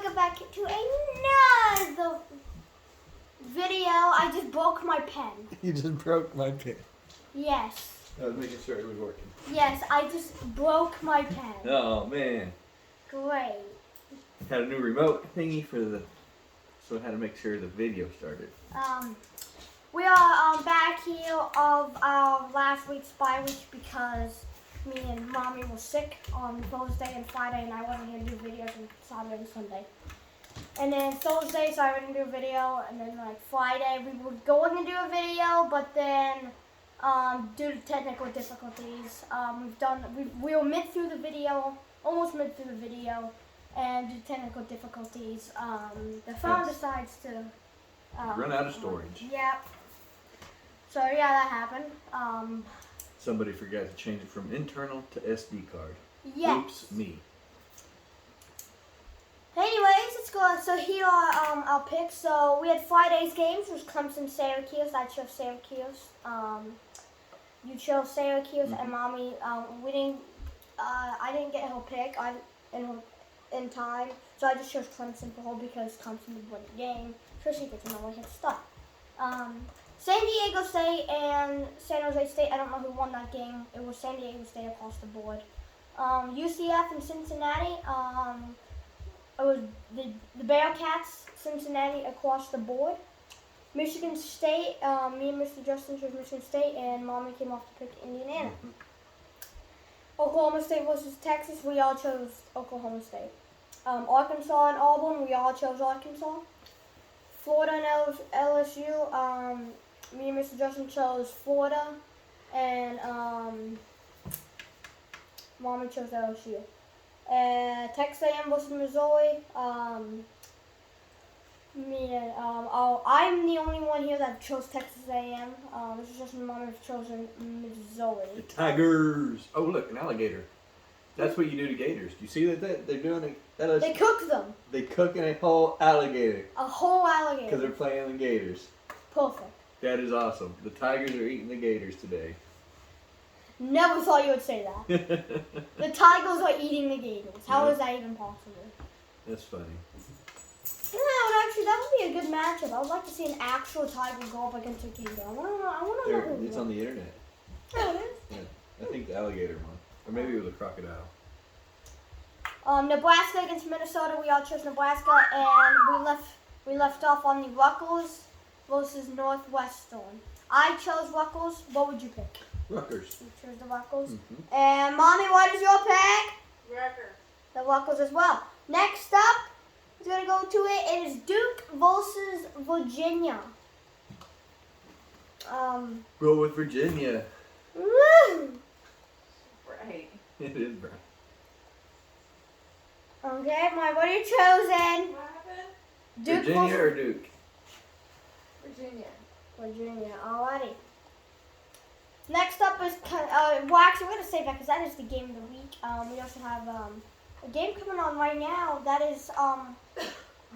welcome back to another video. I just broke my pen. You just broke my pen. Yes. I was making sure it was working. Yes, I just broke my pen. Oh man. Great. Had a new remote thingy for the, so I had to make sure the video started. We are back here of our last week's bye week because me and Mommy were sick on Thursday and Friday, and I wasn't going to do videos on Saturday and Sunday. And then Thursday, so I didn't do a video, and then like Friday, we were going to do a video, but then due to technical difficulties, we were mid through the video, almost mid through the video, and due to technical difficulties, the phone decides to Run out of storage. Yep. So yeah, that happened. Somebody forgot to change it from internal to SD card. Yes. Oops, me. Anyways, let's go. So here are our picks. So we had Friday's games, which was Clemson, Syracuse. I chose Syracuse. You chose Syracuse, and Mommy. We didn't. I didn't get her pick. In time, so I just chose Clemson for her because Clemson would win the game, so she gets another head start. San Diego State and San Jose State. I don't know who won that game. It was San Diego State across the board. UCF and Cincinnati. It was the Bearcats, Cincinnati across the board. Michigan State. Me and Mr. Justin chose Michigan State, and Mommy came off to pick Indiana. Oklahoma State versus Texas. We all chose Oklahoma State. Arkansas and Auburn. We all chose Arkansas. Florida and LSU. Me and Mr. Justin chose Florida, and Mommy chose LSU. Texas A&M versus Missouri. I'm the only one here that chose Texas A&M. Mr. Justin and Mommy have chosen Missouri. The Tigers. Oh look, an alligator. That's what you do to gators. Do you see that they're doing it? They cook them. They cooking a whole alligator. A whole alligator. Because they're playing the gators. Perfect. That is awesome. The Tigers are eating the gators today. Never thought you would say that. The Tigers are eating the gators. How is that even possible? That's funny. Yeah, that would be a good matchup. I would like to see an actual tiger go up against a gator. I want to know who It's on the internet. Oh, it is? Yeah, I think the alligator won. Or maybe it was a crocodile. Nebraska against Minnesota. We all chose Nebraska, and we left off on the Rutgers versus Northwestern. I chose Rutgers. What would you pick? Rutgers. You chose the Rutgers. Mm-hmm. And Mommy, what is your pick? Rutgers. The Rutgers as well. Next up, we're gonna go to it. It is Duke versus Virginia. Go with Virginia. Woo! Right. It is, bro. Okay, what are you choosing? What happened? Duke Virginia versus or Duke? Virginia. Virginia. Alrighty. Next up is well, actually, we're gonna save that because that is the game of the week. We also have a game coming on right now. That is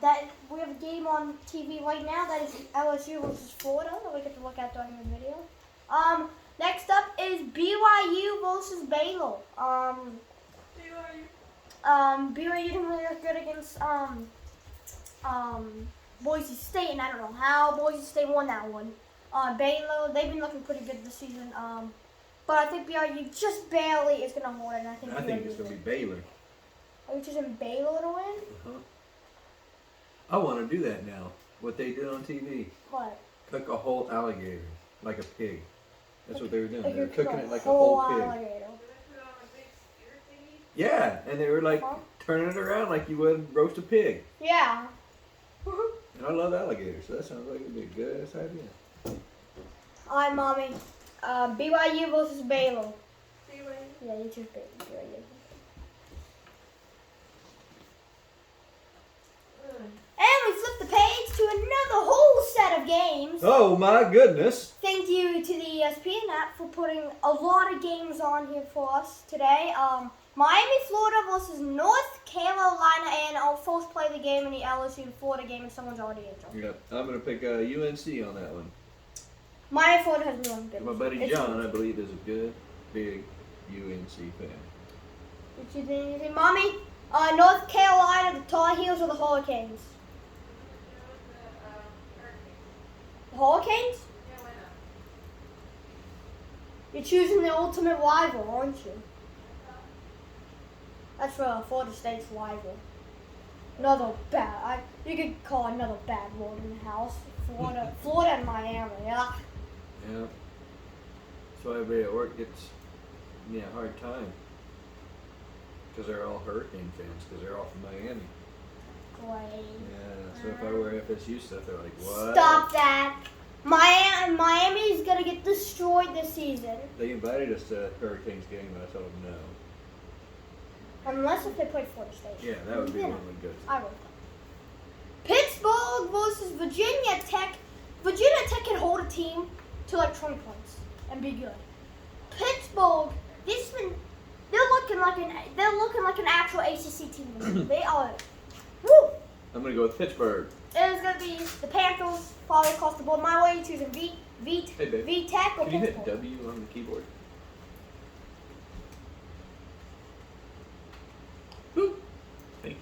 that we have a game on TV right now. That is LSU versus Florida that we get to look at during the video. Next up is BYU versus Baylor. BYU didn't really look good against Boise State, and I don't know how Boise State won that one. Baylor, they've been looking pretty good this season. But I think BYU just barely is going to hold it. And I think it's going to be Baylor. Are you choosing Baylor to win? Uh-huh. I want to do that now. What they did on TV. What? Cook a whole alligator like a pig. That's what they were doing. Like They were cooking it like a whole pig. alligator. Yeah, and they were like turning it around like you would roast a pig. Yeah. And I love alligators, so that sounds like it'd be a good ass idea. Alright, Mommy. BYU versus Baylor. BYU. Yeah, you choose BYU. And we flip the page to another whole set of games. Oh my goodness! Thank you to the ESPN app for putting a lot of games on here for us today. Miami, Florida versus North Carolina, and I'll first play the game in the LSU and Florida game, and someone's already injured. Yep, I'm gonna pick UNC on that one. Miami, Florida has been good. My buddy John, I believe, is a good, big UNC fan. Did you think anything, Mommy? North Carolina, the Tar Heels, or the Hurricanes? The Hurricanes? Yeah, why not? You're choosing the ultimate rival, aren't you? That's for Florida State's rival. Another bad. You could call another bad word in the house. Florida and Miami. Yeah. Yeah. That's why everybody at work gets a hard time. Because they're all Hurricane fans. Because they're all from Miami. Great. Yeah. So if I wear FSU stuff, they're like, what? Stop that. Miami's gonna get destroyed this season. They invited us to a Hurricanes game, but I told them no. Unless if they played Florida State. Yeah, that would be Then one we good. I would. Pittsburgh versus Virginia Tech. Virginia Tech can hold a team to like 20 points and be good. Pittsburgh, they're looking like an actual ACC team. They are. Woo! I'm gonna go with Pittsburgh. It's gonna be the Panthers probably across the board. My way, you choosing Hey, babe. V Tech or Can you hit Pittsburgh? W on the keyboard? Boop. Thank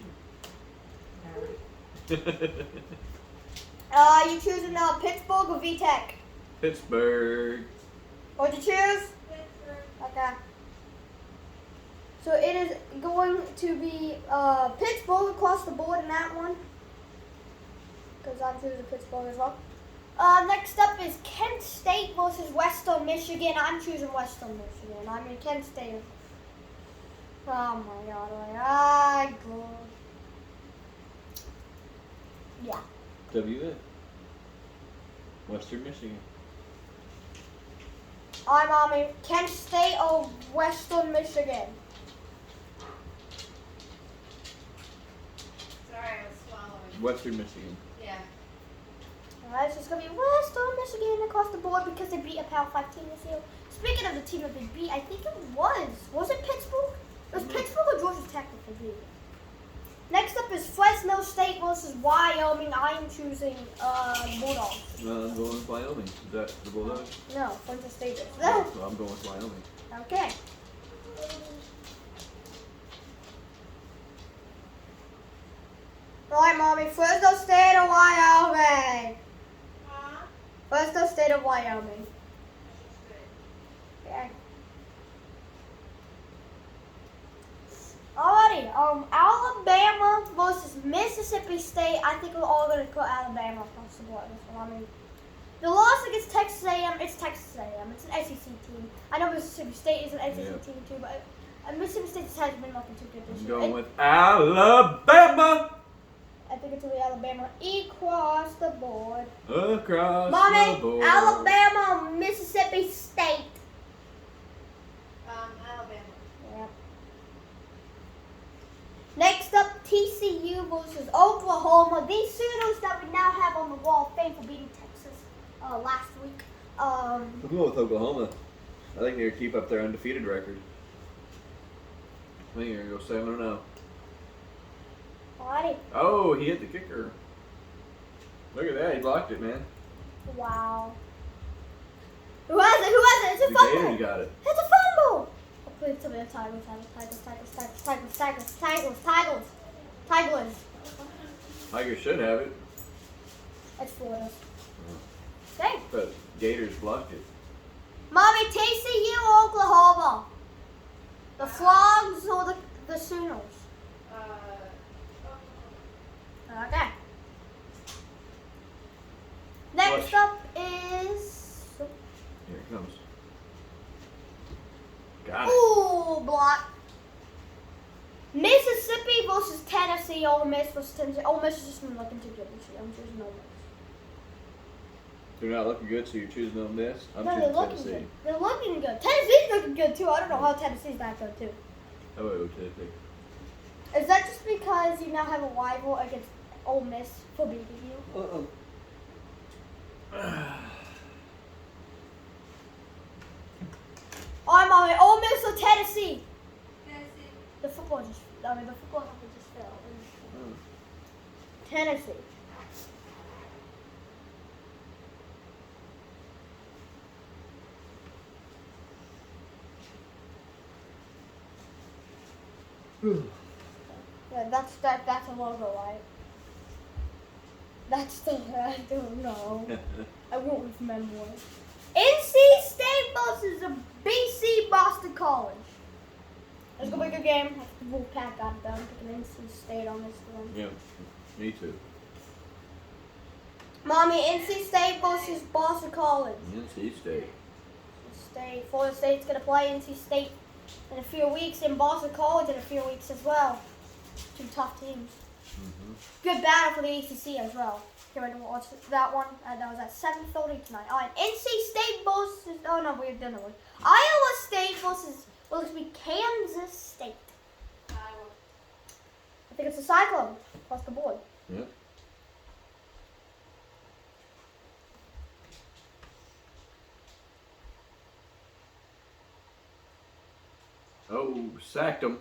you. You choosing Pittsburgh or V Tech? Pittsburgh. What'd you choose? Okay. So it is going to be Pittsburgh across the board in that one. Because I'm choosing Pittsburgh as well. Next up is Kent State versus Western Michigan. I'm choosing Western Michigan. I mean, Kent State. Oh my god. Yeah. WN. Western Michigan. I'm on Kent State or Western Michigan. Sorry, I was swallowing. Western Michigan. Yeah. It's just going to be Western Michigan across the board because they beat a Power 5 team this year. Speaking of the team that they beat, I think it was it Pittsburgh? It was Pittsburgh or Georgia Tech that they beat. Next up is Fresno State versus Wyoming. I am choosing Bulldogs. I'm going with Wyoming. Is that the Bulldogs? No, Fresno State is. No. No. So I'm going with Wyoming. Okay. Right, Mommy. Fresno State or Wyoming? Fresno State or Wyoming? Okay. Alrighty, Alabama versus Mississippi State. I think we're all going to put Alabama across the board. I mean, the loss against Texas A&M, it's Texas A&M. It's an SEC team. I know Mississippi State is an SEC team too, but Mississippi State just hasn't been looking too good this I'm year. going with Alabama. I think it's going to be Alabama across the board. Across Mommy, the board. Alabama, Mississippi State. Alabama. Yeah. Next up, TCU versus Oklahoma. These Sooners that we now have on the wall of fame for beating Texas last week. I'm going with Oklahoma. I think they're going to keep up their undefeated record. I think they're going to go 7-0. Alrighty. Oh, he hit the kicker. Look at that. He blocked it, man. Wow. Who has it? Who has it? It's a The fumble. Gators got it. It's a fumble. Oh, please tell me it's Tigers. Tigers should have it, It's Florida. Okay. but Gators blocked it. Mommy, TCU or Oklahoma? The Frogs or the Sooners? Okay. Next Watch. up is... Here it comes. Got it. Ooh, block. Mississippi versus Tennessee. Ole Miss versus Tennessee. Ole Miss has just been looking too good this year. I'm choosing Ole Miss. They're not looking good, so you're choosing Ole Miss. I'm No, they're choosing looking Tennessee. good. They're looking good. Tennessee's looking good too. I don't know how Tennessee's that good too. I would go Tennessee. Is that just because you now have a rival against Ole Miss for beating you? I'm on it. Ole Miss or Tennessee? The football just number just fell. Tennessee. That's a logo, right? That's the I don't know. I won't remember. NC State versus a BC Boston College. It's gonna be a good game. The Wolfpack got it done. Picking NC State on this one. Yeah, me too. Mommy, NC State versus Boston College. NC State. Florida State's gonna play NC State in a few weeks, and Boston College in a few weeks as well. Two tough teams. Good battle for the ACC as well. Get ready to watch that one. That was at 7:30 tonight. All right, NC State versus. Oh no, we're done with Iowa State versus. Well, it's gonna be Kansas State. Iowa. I think it's a Cyclone across the board. Yeah. Oh, sacked him.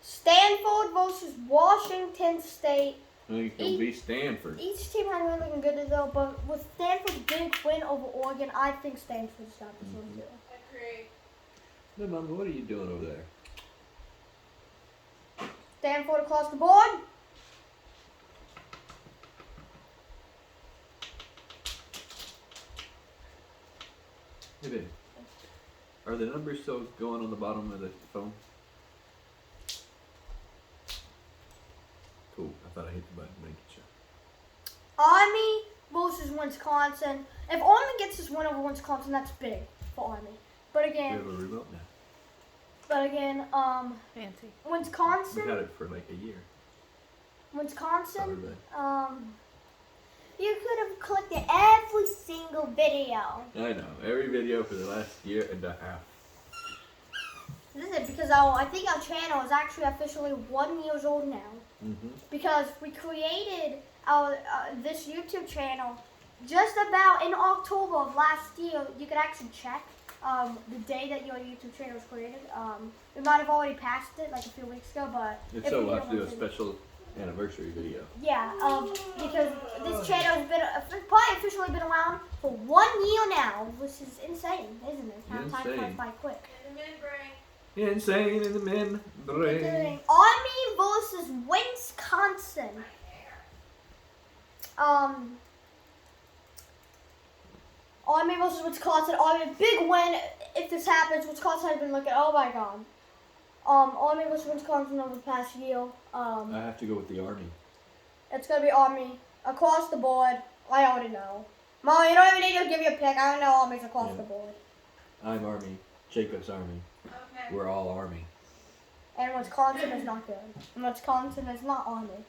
Stanford versus Washington State. I think it'll be Stanford. Each team had really looking good though, but with Stanford's big win over Oregon, I think Stanford's got this one too. Agree. Hey, Mama, what are you doing over there? Stanford across the board. Hey, baby. Are the numbers still going on the bottom of the phone? Cool. I thought I hit the button, making sure. Army versus Wisconsin. If Army gets this win over Wisconsin, that's big for Army. But We again, have a remote now. Fancy. We Wisconsin, had it for like a year. Wisconsin, Probably. you could have clicked it every single video. I know. Every video for the last year and a half. This is it because I think our channel is actually officially 1 year old now. Because we created our this YouTube channel just about in October of last year. You could actually check the day that your YouTube channel was created. We might have already passed it like a few weeks ago, but If if so, you we'll have to do a don't special anniversary video. yeah, because this channel has been probably officially been around for 1 year now, which is insane, isn't it? How time Insane. flies by quick. And the membrane. Insane in the membrane. Army versus Wisconsin. Army versus Wisconsin. Army, big win. If this happens, Wisconsin has been looking. Oh my God. Army versus Wisconsin over the past year. I have to go with the Army. It's gonna be Army across the board. I already know. Mom, you don't even need to give you a pick. I don't know Army's across the board. I'm Army. Jacob's Army. Okay. We're all Army. And Wisconsin is not good. And Wisconsin is not Army.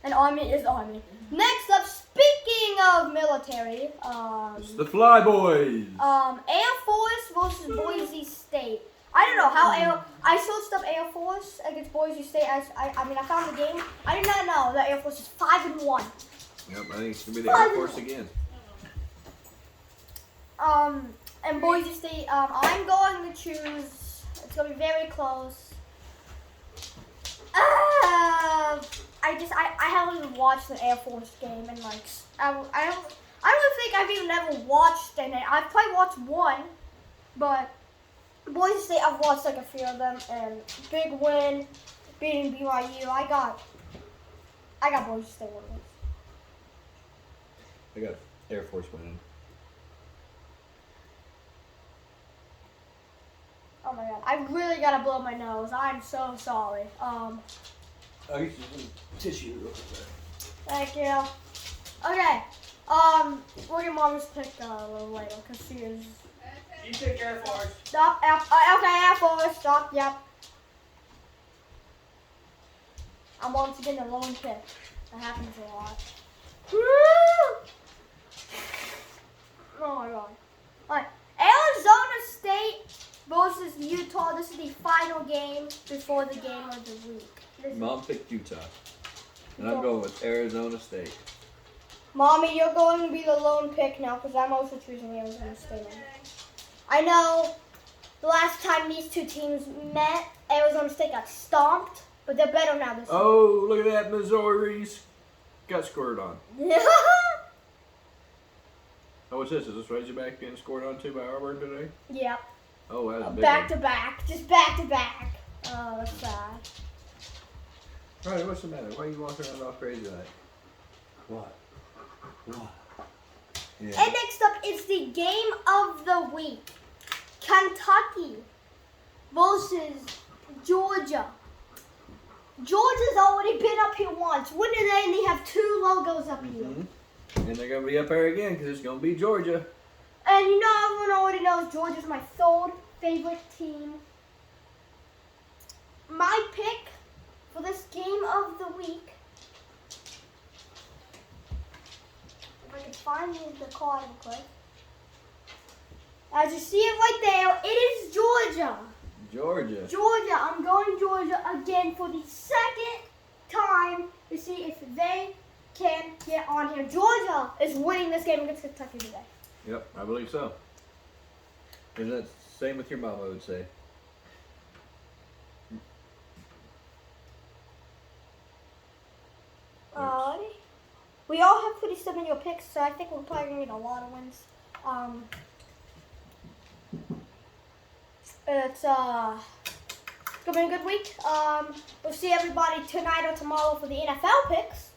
And Army is Army. Next up, speaking of military, It's the Fly Boys. Air Force versus Boise State. I don't know how I searched up Air Force against Boise State. I mean, I found the game. I did not know that Air Force is 5-1. Yep, I think it's gonna be the Air Force again. And Boise State, I'm going to choose. It's gonna be very close. I haven't even watched the Air Force game, and like I don't think I've even ever watched any. I've probably watched one, but Boise State I've watched like a few of them, and big win, beating BYU. I got Boise State winning. I got Air Force winning. Oh my God, I really gotta blow my nose. I'm so sorry. I used some tissue real quick. Thank you. Okay. We'll get Mom's pick a little later because she is. You pick Air Force. Stop. Okay, Air Force. Stop. Yep. I'm once again the lone pick. That happens a lot. Woo! Oh my God. Alright. Arizona State versus Utah. This is the final game before the game of the week. Mom picked Utah. And I'm going with Arizona State. Mommy, you're going to be the lone pick now because I'm also choosing Arizona State. I know the last time these two teams met, Arizona State got stomped, but they're better now this Oh, look at that. Missouri's got scored on. year. Oh, what's this? Is this Razorback getting scored on too by Auburn today? Yep. Oh, that's a big Back one. to back. Just back to back. Oh, that's sad. Alright, what's the matter? Why are you walking around all crazy like? What? Yeah. And next up is the game of the week. Kentucky versus Georgia. Georgia's already been up here once. When did they only have 2 logos up here? And they're going to be up there again because it's going to be Georgia. And you know, everyone already knows Georgia's my 3rd favorite team. My pick for this game of the week, if I can find the card real quick. As you see it right there, it is Georgia. Georgia. I'm going Georgia again for the 2nd time to see if they can get on here. Georgia is winning this game against Kentucky today. Yep, I believe so. And that's the same with your mom, I would say. We all have pretty similar picks, so I think we're probably going to get a lot of wins. It's going to be a good week. We'll see everybody tonight or tomorrow for the NFL picks.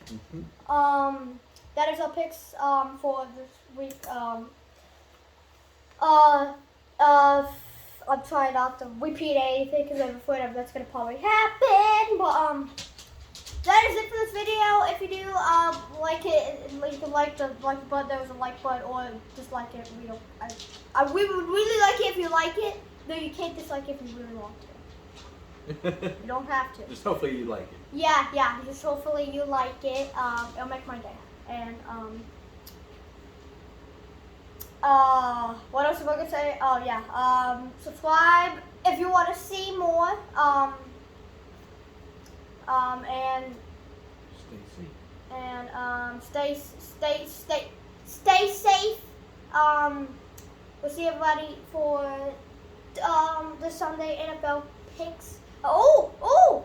That is our picks for this week. I'm trying not to repeat anything because I'm afraid that's going to probably happen. But that is it for this video. If you do like it, you can like the button. There's a like button, or dislike it. We would really like it if you like it. No, you can't dislike it if you really want to. You don't have to. Just hopefully you like it. Yeah. Just hopefully you like it. It'll make my day. And what else am I gonna say? Oh yeah. Subscribe if you want to see more. And stay safe. We'll see everybody for the Sunday NFL picks. Oh!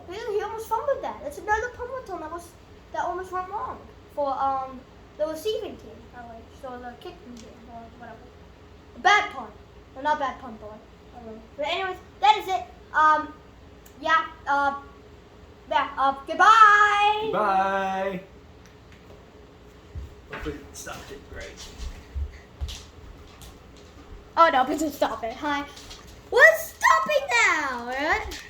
He almost fumbled that. That's another punt return that almost went wrong for the receiving team. So the kicking team or whatever. A bad punt. Well, not bad punt, boy. But anyways, that is it. Goodbye. Bye. Hopefully it stopped it great. Oh no, please stop it. Hi. We're stopping now, alright?